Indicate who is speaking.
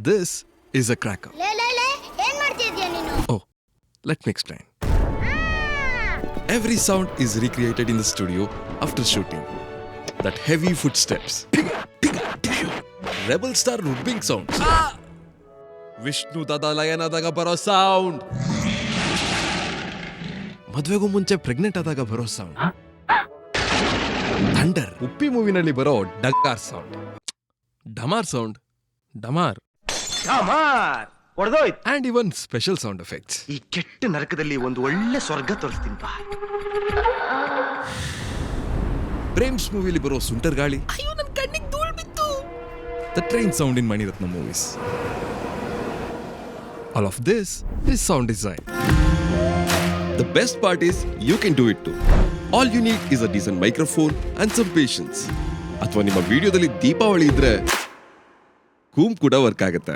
Speaker 1: this is a cracker.
Speaker 2: ಏನ್ ಮಾಡ್ತಿದ್ಯಾ ನೀನು?
Speaker 1: Oh, let me explain. Every sound is recreated in the studio after shooting. That heavy footsteps. Rebel star rubbing sounds. Vishnu ದಾದ ಲಯನದಾಗ ಬರೋ sound. ಮದ್ವೆಗೂ ಮುಂಚೆ pregnant ಆದಾಗ ಬರೋ sound. Thunder Uppi ಮೂವಿನಲ್ಲಿ ಬರೋ ಡಗಾರ್ ಸೌಂಡ್. ಡಮಾರ್ ಸೌಂಡ್. ಡಮಾರ್
Speaker 3: ಹೊಡೆದೋಯ್ತು.
Speaker 1: And even special sound effects.
Speaker 3: ಈ ಕೆಟ್ಟ ನರಕದಲ್ಲಿ ಒಂದು ಒಳ್ಳೆ ಸ್ವರ್ಗ ತೋರಿಸ್ತೀನಿ ಬಾ.
Speaker 1: ಪ್ರೇಮ್ಸ್ ಮೂವಿಲಿ ಬರೋ ಸುಂಟರ್ ಗಾಳಿ.
Speaker 2: ಅಯ್ಯೋ ನನ್ನ ಕಣ್ಣಿಗೆ ಧೂಳು ಬಿತ್ತು.
Speaker 1: The train sound in Maniratnam movies. All of this is sound design. The best part is you can do it too. All you need is a decent microphone and some patience. ಅಥವಾ ನಿಮ್ಮ ವಿಡಿಯೋದಲ್ಲಿ ದೀಪಾವಳಿ ಇದ್ರೆ ಕೂಮ್ ಕೂಡ work ಆಗುತ್ತೆ.